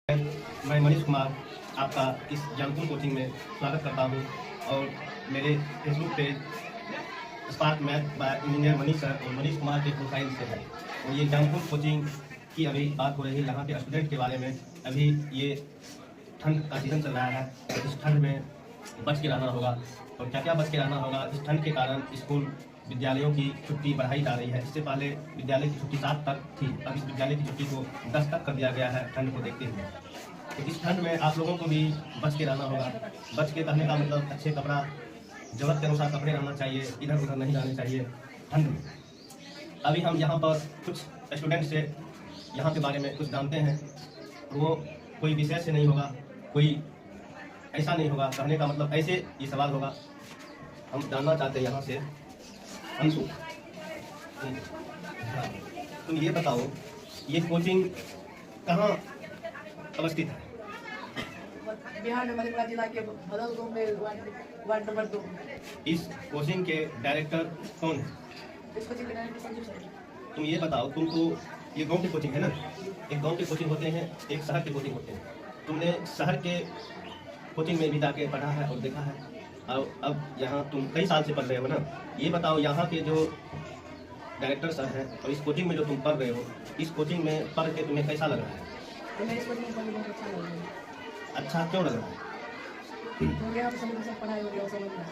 मैं मनीष कुमार आपका इस जानपुर कोचिंग में स्वागत करता हूं और मेरे Facebook page spark math bye engineer Manish sir और मनीष कुमार के प्रोफाइल से है। और ये जानपुर कोचिंग की अभी बात हो रही है यहाँ के स्टूडेंट के बारे में। अभी ये ठंड का सीजन चल रहा है तो इस ठंड में बच के रहना होगा। और क्या क्या बच के रहना होगा, इस ठंड के कारण स्कूल विद्यालयों की छुट्टी बढ़ाई जा रही है। इससे पहले विद्यालय की छुट्टी 7 तक थी, अब इस विद्यालय की छुट्टी को 10 तक कर दिया गया है ठंड को देखते हुए। तो इस ठंड में आप लोगों को भी बच के रहना होगा। बच के रहने का मतलब अच्छे कपड़ा, जरूरत के अनुसार कपड़े रहना चाहिए, इधर उधर नहीं जाने चाहिए ठंड में। अभी हम यहाँ पर कुछ स्टूडेंट से यहाँ के बारे में कुछ जानते हैं। वो कोई विशेष से नहीं होगा, कोई ऐसा नहीं होगा, कहने का मतलब ऐसे ये सवाल होगा। हम जानना चाहते हैं यहाँ से, अंशु तुम ये बताओ, ये कोचिंग कहाँ अवस्थित है? बिहार में मधेपुरा जिला के भदल गांव में वार्ड नंबर 2। इस कोचिंग के डायरेक्टर कौन है? इस कोचिंग के डायरेक्टर संजू सर। तुम ये बताओ, तुम तो ये गांव के कोचिंग है ना, एक गांव के कोचिंग होते हैं, एक शहर के कोचिंग होते हैं। तुमने शहर के कोचिंग में भी जाके पढ़ा है और देखा है, और अब यहाँ तुम कई साल से पढ़ रहे हो ना। ये बताओ, यहाँ के जो डायरेक्टर सर हैं और इस कोचिंग में जो तुम पढ़ रहे हो, इस कोचिंग में पढ़ के तुम्हें कैसा लग रहा है? मैं इस कोचिंग में पढ़ने बहुत अच्छा लग रहा है। अच्छा क्यों लग रहा है? क्योंकि यहाँ पे समझ से पढ़ाई हो गया, समझ में आया।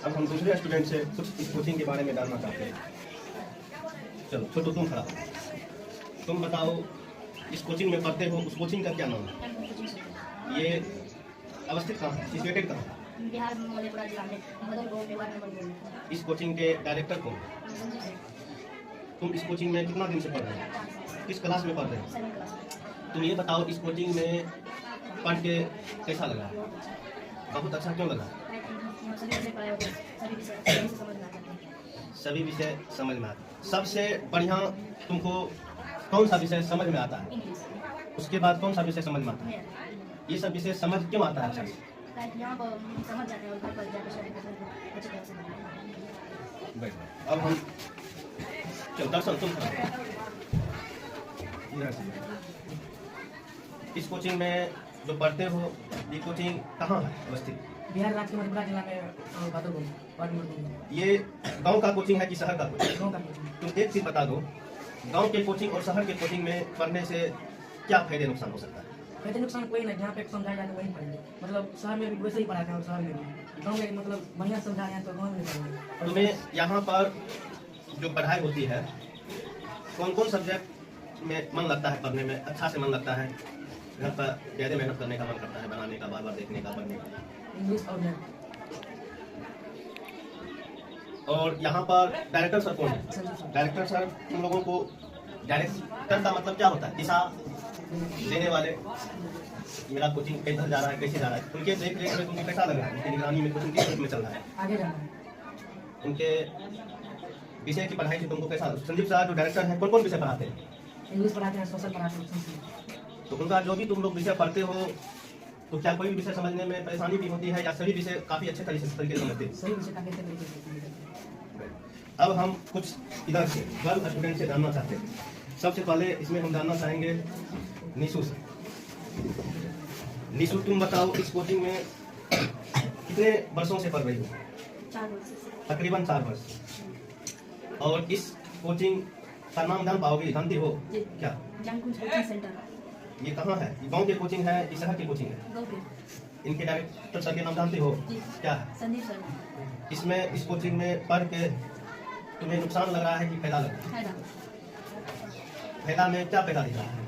अब हम दूसरे स्टूडेंट से कुछ इस कोचिंग के बारे में जानना चाहते हैं। चलो छोटू, तुम खड़ा हो। तुम बताओ, इस कोचिंग में पढ़ते हो, उस कोचिंग का क्या नाम है? ये अवस्थित कहाँ है, सिचुएटेड कहाँ है? बिहार में मधेपुरा जिला में भदल गांव में वार्ड नंबर 2। इस कोचिंग के डायरेक्टर कौन? तुम इस कोचिंग में कितना दिन से पढ़ रहे हो, किस क्लास में पढ़ रहे हो? 7वीं क्लास। तुम ये बताओ, इस कोचिंग में पढ़ के कैसा लगा? बहुत अच्छा क्यों लगा? सभी विषय पढ़ाई होते हैं, सभी विषय सही से समझ में आते हैं। सभी विषय समझ में आते। सबसे बढ़िया तुमको कौन सा विषय समझ में आता है? इंग्लिश, उसके बाद कौन सा विषय समझ में आता है? मैथ। ये सब विषय समझ क्यों आता है अच्छा से? ताकि यहाँ पर समझ जाते हैं और घर पर जाकर सभी को अच्छी तरह से समझ। अब हम चलो, दर्शन तुम खड़ा हो। इधर से। इस कोचिंग में जो पढ़ते हो, ये कोचिंग कहाँ है अवस्थित? बिहार राज्य के मधेपुरा जिला में भदल गांव वार्ड नंबर 2। ये गांव का कोचिंग है कि शहर का कोचिंग? गांव का कोचिंग। तुम एक चीज बता दो, गांव के कोचिंग और शहर के कोचिंग में पढ़ने से क्या फायदे नुकसान हो सकता है? कहते नुकसान कोई नहीं, जहाँ पे समझाया जाए वहीं पढ़ेंगे। मतलब शहर में भी वैसे ही पढ़ाते हैं और शहर में भी। गाँव में मतलब बढ़िया समझाए हैं तो गाँव में पढ़ेंगे। तुम्हें यहाँ पर जो पढ़ाई होती है, कौन कौन सब्जेक्ट में मन लगता है पढ़ने में? अच्छा से मन लगता है, घर पर ज़्यादा मेहनत करने का मन करता है, बनाने का, बार बार देखने का, पढ़ने का? इंग्लिश और मैथ। और यहाँ पर डायरेक्टर सर कौन है? संजू सर। डायरेक्टर सर तुम लोगों को, डायरेक्टर का मतलब क्या होता है? दिशा देने वाले। मेरा कोचिंग किधर जा रहा है, कैसे जा रहा है, उनके देख रेख में तुमको कैसा लग रहा है? उनकी निगरानी में कोचिंग किस रूप में चल रहा है? आगे जाना है। उनके विषय की पढ़ाई से तुमको कैसा? संदीप सर जो डायरेक्टर हैं, कौन कौन विषय पढ़ाते हैं? इंग्लिश पढ़ाते हैं, सोशल पढ़ाते हैं। तो उनका जो भी तुम लोग विषय पढ़ते हो, तो क्या कोई भी विषय समझने में परेशानी भी होती है या सभी विषय काफ़ी अच्छे तरीके से समझते हैं? सही विषय का कैसे तरीके से। अब हम कुछ इधर से गर्ल स्टूडेंट से जानना चाहते हैं। सबसे पहले इसमें हम जानना चाहेंगे निशु से। निशु, तुम बताओ, इस कोचिंग में कितने वर्षों से पढ़ रही हो? 4 वर्ष से। तकरीबन 4 वर्ष। और इस कोचिंग का नाम जान पाओगे, जानती हो जी। क्या? Janpur coaching centre. ये कहाँ है? ये गांव के कोचिंग है कि शहर की कोचिंग है? गाँव के। इनके डायरेक्टर सर के नाम जानते हो? जी। क्या है? संदीप सर। इसमें, इस कोचिंग में पढ़ के तुम्हें नुकसान लग रहा है कि फायदा लग रहा है? फायदा। फायदा में क्या फायदा दिख रहा है?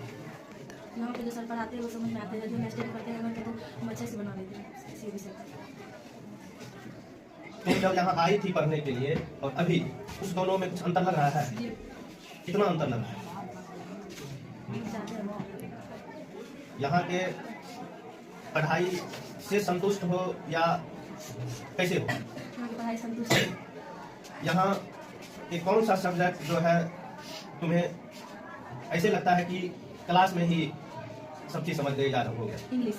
यहाँ पे जो सर पढ़ाते हैं वो समझ में आते हैं, जो मिस्टेक करते हैं घर पे तो हम अच्छे से बना लेते हैं इसी विषय। तुम जब यहाँ आई थी पढ़ने के लिए और अभी, उस दोनों में कुछ अंतर लग रहा है? जी। कितना अंतर लग रहा है? जाते हैं। यहाँ के पढ़ाई से संतुष्ट हो या कैसे हो? यहाँ की पढ़ाई संतुष्ट है। यहाँ एक कौन सा सब्जेक्ट जो है तुम्हें ऐसे लगता है कि क्लास में ही सब चीज़ समझ गए जा रहा हो गया? इंग्लिश।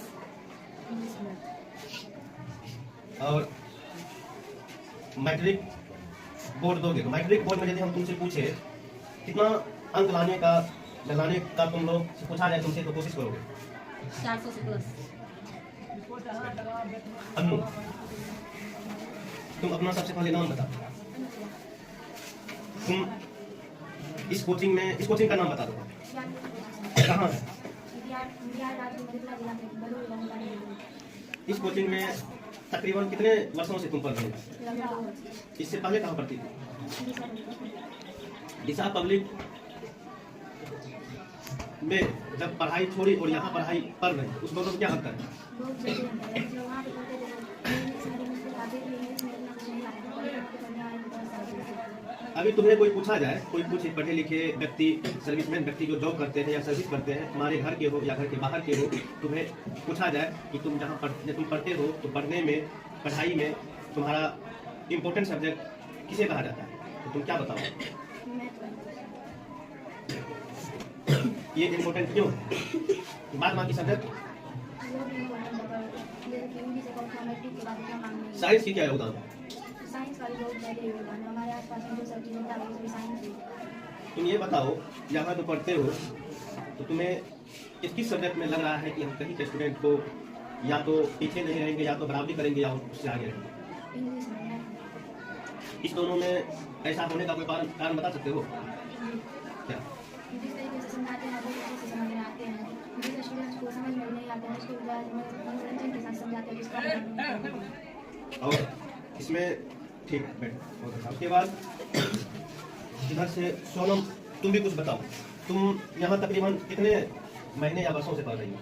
English math. और मैट्रिक बोर्ड दोगे तो मैट्रिक बोर्ड में यदि हम तुमसे पूछे कितना अंक लाने का लगाने का तुम लोग से पूछा जाए तुमसे तो कोशिश करोगे? 400 से प्लस। अन्नू, तुम अपना सबसे पहले नाम बता। तुम इस कोचिंग का नाम बता दो, कहाँ है? इस कोचिंग में तकरीबन कितने वर्षों से तुम पढ़ रहे हो? इससे पहले कहाँ पढ़ती थी? दिशा पब्लिक में जब पढ़ाई छोड़ी और यहाँ पढ़ाई पढ़ रही, उस दोनों में क्या अंतर है? अभी तुम्हें कोई पूछा जाए, कोई कुछ पढ़े लिखे व्यक्ति, सर्विसमैन व्यक्ति जो जॉब करते हैं या सर्विस करते हैं, हमारे घर के हो या घर के बाहर के हो, तुम्हें पूछा जाए कि तुम जहाँ पढ़ते हो तो पढ़ने में, पढ़ाई में तुम्हारा इम्पोर्टेंट सब्जेक्ट किसे कहा जाता है, तो तुम क्या बताओ? ये इम्पोर्टेंट क्यों है? बाकी सब्जेक्ट साइंस की क्या योगदान? तुम ये बताओ, यहाँ तो पढ़ते हो तो तुम्हें किस सब्जेक्ट में लग रहा है कि हम कहीं के स्टूडेंट को या तो पीछे नहीं रहेंगे या तो बराबरी करेंगे या उससे आगे रहेंगे? इस दोनों में ऐसा होने का कोई कारण बता सकते हो क्या? जिस तरीके से समझाते हैं वो तरीके से समझ में आते हैं, जिस स्टूडेंट्स को समझ में नहीं आते हैं उसको मनोरंजन के साथ समझाते हैं। और इसमें ठीक है, बैठ। उसके बाद इधर से सोनम, तुम भी कुछ बताओ। तुम यहाँ तकरीबन कितने महीने या वर्षों से पढ़ रही हो?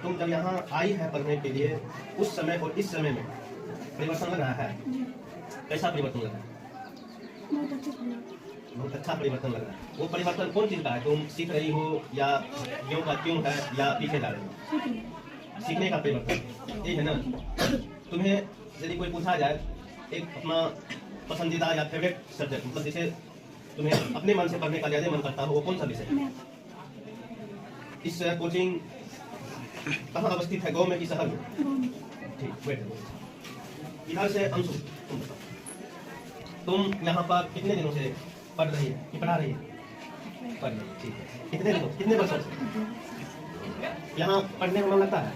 तुम जब यहाँ आई है पढ़ने के लिए, उस समय और इस समय में परिवर्तन लग रहा है? कैसा परिवर्तन लग रहा है? बहुत अच्छा परिवर्तन लग रहा है। वो परिवर्तन कौन चीज़ का है? तुम सीख रही हो या क्यों का क्यों है या पीछे जा रही हो? सीखने का परिवर्तन ये है ना। तुम्हें यदि कोई पूछा जाए एक अपना पसंदीदा या फेवरेट सब्जेक्ट, मतलब जिसे तुम्हें अपने मन से पढ़ने का ज़्यादा मन करता हो, वो कौन सा विषय है? इस कोचिंग कहाँ अवस्थित है, गाँव में कि शहर में? ठीक, वेट। इधर से अंशु, तुम यहाँ पर कितने दिनों से पढ़ रही है कि पढ़ा रही है? पढ़ रही है, ठीक है। कितने दिनों, कितने वर्षों से यहाँ पढ़ने में मन लगता है?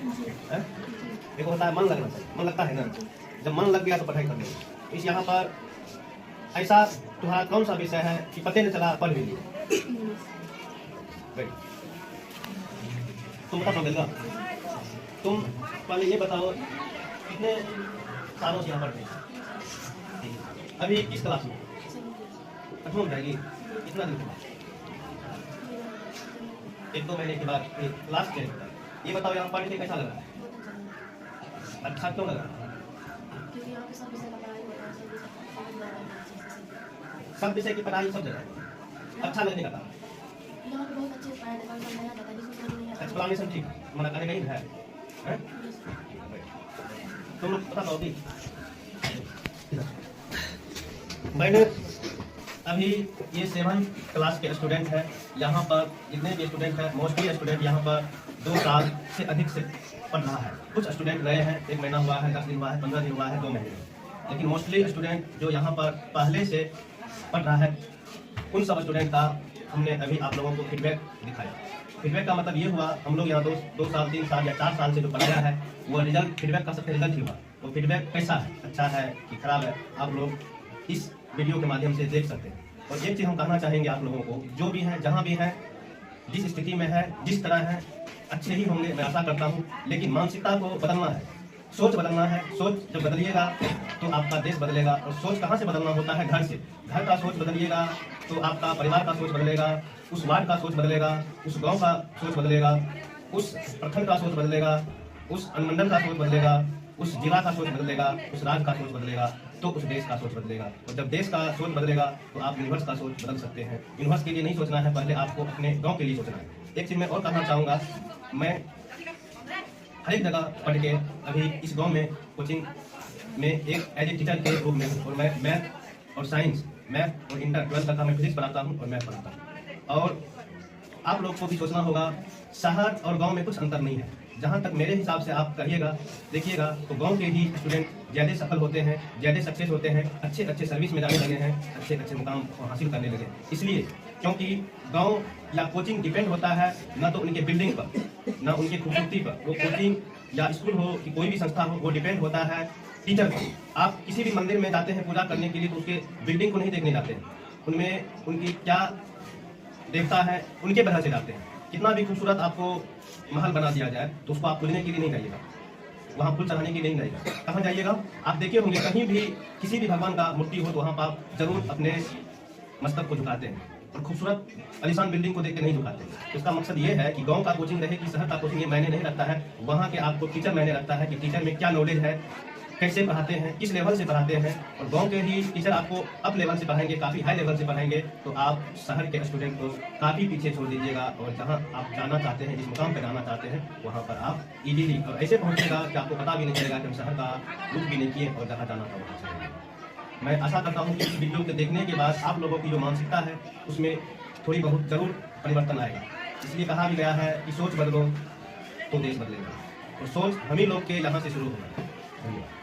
एक होता है मन लगना चाहिए, मन लगता है ना। जब मन लग गया तो पढ़ाई करनी है। इस यहाँ पर ऐसा तुम्हारा कौन सा विषय है कि पता नहीं चला पढ़ भी लिया? तुम बता पाओगे? तुम पहले ये बताओ कितने सालों से यहाँ पढ़ रहे हो? अभी किस क्लास में? 8वीं में जाएगी। कितना दिन के बाद? 1-2 महीने के बाद क्लास चेंज होता है। ये बताओ यहाँ पढ़ के कैसा लगा? अच्छा क्यों लगा? सब विषय की पढ़ाई सब जगह अच्छा लगने का था। एक्सप्लेनेशन ठीक, मना करने नहीं है? तुम लोग पता पाओगी? मैंने अभी ये 7th क्लास के स्टूडेंट है। यहाँ पर जितने भी स्टूडेंट हैं, मोस्टली स्टूडेंट यहाँ पर 2 साल से अधिक से पढ़ रहा है। कुछ स्टूडेंट रहे हैं 1 महीना हुआ है, 10 दिन हुआ है, 15 दिन हुआ है, 2 महीने, लेकिन मोस्टली स्टूडेंट जो यहाँ पर पहले से पढ़ रहा है, उन सब स्टूडेंट का हमने अभी आप लोगों को फीडबैक दिखाया। फीडबैक का मतलब ये हुआ, हम लोग यहाँ 2 साल 3 साल या 4 साल से जो पढ़ाया है वो रिजल्ट, फीडबैक का सबसे रिजल्ट ही हुआ। वो फीडबैक कैसा है, अच्छा है कि खराब है, आप लोग इस वीडियो के माध्यम से देख सकते हैं। और एक चीज़ हम कहना चाहेंगे आप लोगों को, जो भी है, जहाँ भी है, जिस स्थिति में है, जिस तरह है, अच्छे ही होंगे, मैं आशा करता हूँ। लेकिन मानसिकता को बदलना है, सोच बदलना है। सोच जब बदलिएगा तो आपका देश बदलेगा। और सोच कहाँ से बदलना होता है? घर से। घर का सोच बदलिएगा तो आपका परिवार का सोच बदलेगा, उस वार्ड का सोच बदलेगा, उस गांव का सोच बदलेगा, उस प्रखंड का सोच बदलेगा, उस अनुमंडल का सोच बदलेगा, उस जिला का सोच बदलेगा, उस राज्य का सोच बदलेगा, तो उस देश का सोच बदलेगा। और जब देश का सोच बदलेगा तो आप यूनिवर्स का सोच बदल सकते हैं। यूनिवर्स के लिए नहीं सोचना है, पहले आपको अपने गाँव के लिए सोचना है। एक चीज़ मैं और कहना चाहूँगा, मैं हर एक जगह पढ़ के अभी इस गांव में कोचिंग में एक एज ए टीचर के रूप में हूँ। और मैं मैथ और साइंस, मैथ और इंटर 12th तक का मैं फिजिक्स पढ़ाता हूँ और मैथ पढ़ाता हूँ। और आप लोग को भी सोचना होगा, शहर और गांव में कुछ अंतर नहीं है। जहाँ तक मेरे हिसाब से आप कहिएगा देखिएगा तो गांव के ही स्टूडेंट ज़्यादा सफल होते हैं, ज़्यादा सक्सेस होते हैं, अच्छे अच्छे सर्विस में जाने लगे हैं, अच्छे अच्छे मुकाम हासिल करने लगे। इसलिए क्योंकि गांव या कोचिंग डिपेंड होता है ना तो उनके बिल्डिंग पर, ना उनकी खूबसूरती पर। वो कोचिंग या स्कूल हो कि कोई भी संस्था हो, वो डिपेंड होता है टीचर पर। आप किसी भी मंदिर में जाते हैं पूजा करने के लिए तो उसके बिल्डिंग को नहीं देखने जाते हैं, उनमें उनकी क्या देवता है उनके वजह से जाते हैं। कितना भी खूबसूरत आपको महल बना दिया जाए तो उसको आप खुलने के लिए नहीं जाइएगा, वहाँ फूल चढ़ाने के लिए नहीं जाइएगा। कहाँ जाइएगा? आप देखे होंगे कहीं भी किसी भी भगवान का मूर्ति हो तो वहाँ पर आप जरूर अपने मस्तक को झुकाते हैं और खूबसूरत आलीशान बिल्डिंग को देख के नहीं झुकाते। इसका मकसद ये है कि गांव का कोचिंग रहे कि शहर का कोचिंग, ये मायने नहीं रखता है। वहाँ के आपको टीचर मायने रखता है कि टीचर में क्या नॉलेज है, कैसे पढ़ाते हैं, किस लेवल से पढ़ाते हैं। और गांव के ही टीचर आपको अप लेवल से पढ़ाएंगे, काफ़ी हाई लेवल से पढ़ाएंगे, तो आप शहर के स्टूडेंट को काफ़ी पीछे छोड़ दीजिएगा और जहां आप जाना चाहते हैं, जिस मुकाम पर जाना चाहते हैं, वहां पर आप इजीली और ऐसे पहुंचेगा कि आपको पता भी नहीं चलेगा कि हम शहर का लुक भी नहीं किए और जहाँ जाना था वहाँ से। मैं आशा करता हूँ कि इस वीडियो को देखने के बाद आप लोगों की जो मानसिकता है उसमें थोड़ी बहुत जरूर परिवर्तन आएगा। इसलिए कहा भी गया है कि सोच बदलो तो देश बदलेगा, और सोच हम ही लोग के यहाँ से शुरू होगा। धन्यवाद।